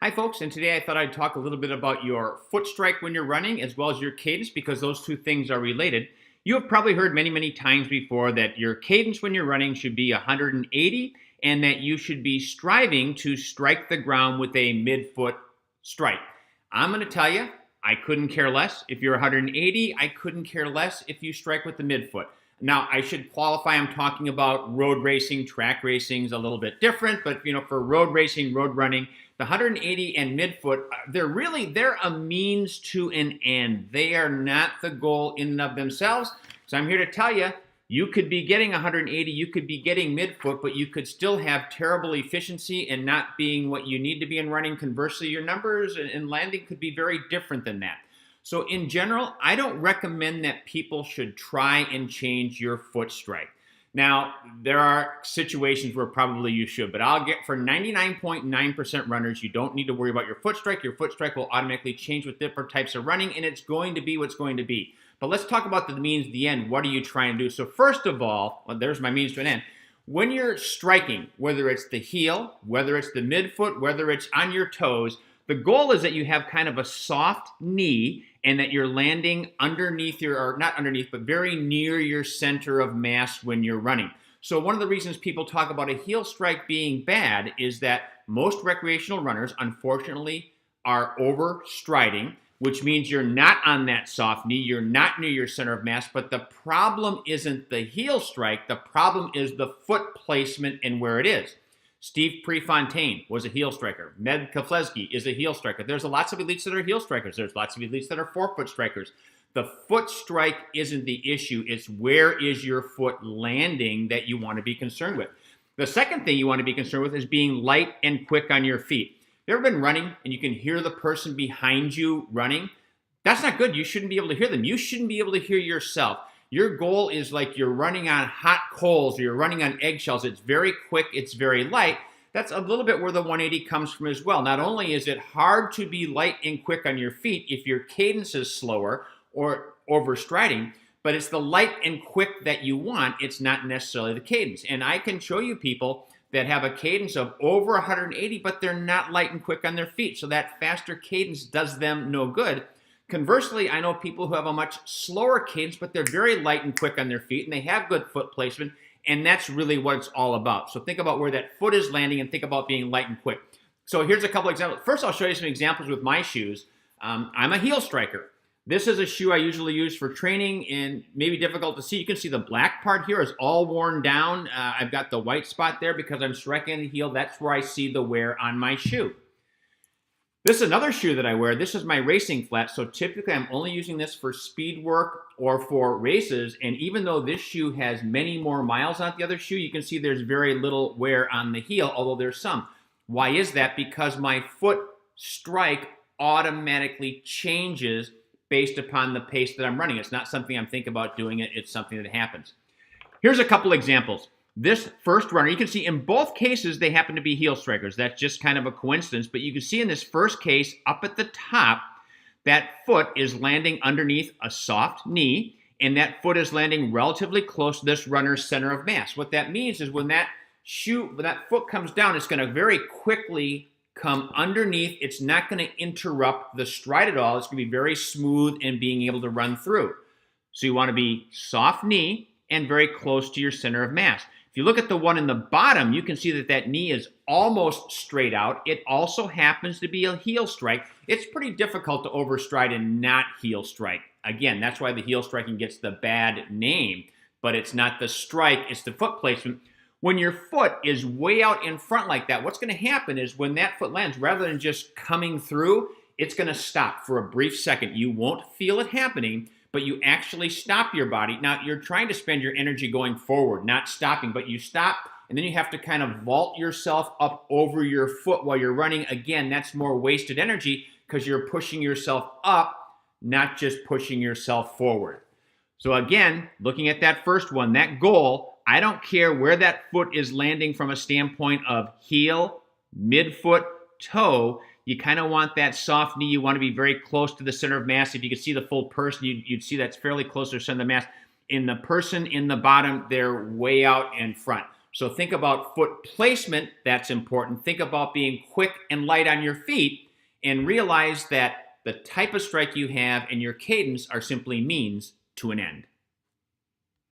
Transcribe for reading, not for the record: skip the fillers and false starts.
Hi, folks, and today I thought I'd talk a little bit about your foot strike when you're running as well as your cadence because those two things are related. You have probably heard many, many times before that your cadence when you're running should be 180 and that you should be striving to strike the ground with a mid-foot strike. I'm going to tell you, I couldn't care less. If you're 180, I couldn't care less if you strike with the midfoot. Now, I should qualify, I'm talking about road racing. Track racing is a little bit different, but for road racing, road running, the 180 and midfoot, they're a means to an end. They are not the goal in and of themselves. So I'm here to tell you, you could be getting 180, you could be getting midfoot, but you could still have terrible efficiency and not being what you need to be in running. Conversely, your numbers and landing could be very different than that. So in general, I don't recommend that people should try and change your foot strike. Now, there are situations where probably you should, but I'll get for 99.9% runners, you don't need to worry about your foot strike. Your foot strike will automatically change with different types of running, and it's going to be what's going to be. But let's talk about the means, the end. What are you trying to do? So first of all, there's my means to an end. When you're striking, whether it's the heel, whether it's the midfoot, whether it's on your toes, the goal is that you have kind of a soft knee and that you're landing underneath or not underneath, but very near your center of mass when you're running. So one of the reasons people talk about a heel strike being bad is that most recreational runners, unfortunately, are overstriding, which means you're not on that soft knee, you're not near your center of mass, but the problem isn't the heel strike, the problem is the foot placement and where it is. Steve Prefontaine was a heel striker. Ned Keflezighi is a heel striker. There's lots of elites that are heel strikers. There's lots of elites that are forefoot strikers. The foot strike isn't the issue. It's where is your foot landing that you want to be concerned with. The second thing you want to be concerned with is being light and quick on your feet. You ever been running and you can hear the person behind you running? That's not good. You shouldn't be able to hear them. You shouldn't be able to hear yourself. Your goal is like you're running on hot coals or you're running on eggshells. It's very quick. It's very light. That's a little bit where the 180 comes from as well. Not only is it hard to be light and quick on your feet if your cadence is slower or overstriding, but it's the light and quick that you want. It's not necessarily the cadence. And I can show you people that have a cadence of over 180, but they're not light and quick on their feet. So that faster cadence does them no good. Conversely, I know people who have a much slower cadence, but they're very light and quick on their feet, and they have good foot placement, and that's really what it's all about. So think about where that foot is landing and think about being light and quick. So here's a couple examples. First, I'll show you some examples with my shoes. I'm a heel striker. This is a shoe I usually use for training and maybe difficult to see. You can see the black part here is all worn down. I've got the white spot there because I'm striking the heel. That's where I see the wear on my shoe. This is another shoe that I wear. This is my racing flat. So typically I'm only using this for speed work or for races. And even though this shoe has many more miles on the other shoe, you can see there's very little wear on the heel, although there's some. Why is that? Because my foot strike automatically changes based upon the pace that I'm running. It's not something I'm thinking about doing it. It's something that happens. Here's a couple examples. This first runner, you can see in both cases, they happen to be heel strikers. That's just kind of a coincidence. But you can see in this first case, up at the top, that foot is landing underneath a soft knee, and that foot is landing relatively close to this runner's center of mass. What that means is when that foot comes down, it's going to very quickly come underneath. It's not going to interrupt the stride at all. It's going to be very smooth and being able to run through. So you want to be soft knee and very close to your center of mass. If you look at the one in the bottom, you can see that that knee is almost straight out. It also happens to be a heel strike. It's pretty difficult to overstride and not heel strike. Again, that's why the heel striking gets the bad name, but it's not the strike, it's the foot placement. When your foot is way out in front like that, what's going to happen is when that foot lands, rather than just coming through, it's going to stop for a brief second. You won't feel it happening, but you actually stop your body. Now, you're trying to spend your energy going forward, not stopping, but you stop, and then you have to kind of vault yourself up over your foot while you're running. Again, that's more wasted energy because you're pushing yourself up, not just pushing yourself forward. So again, looking at that first one, that goal, I don't care where that foot is landing from a standpoint of heel, midfoot, toe. You kind of want that soft knee. You want to be very close to the center of mass. If you could see the full person, you'd see that's fairly close to the center of mass. In the person in the bottom, they're way out in front. So think about foot placement, that's important. Think about being quick and light on your feet, and realize that the type of strike you have and your cadence are simply means to an end.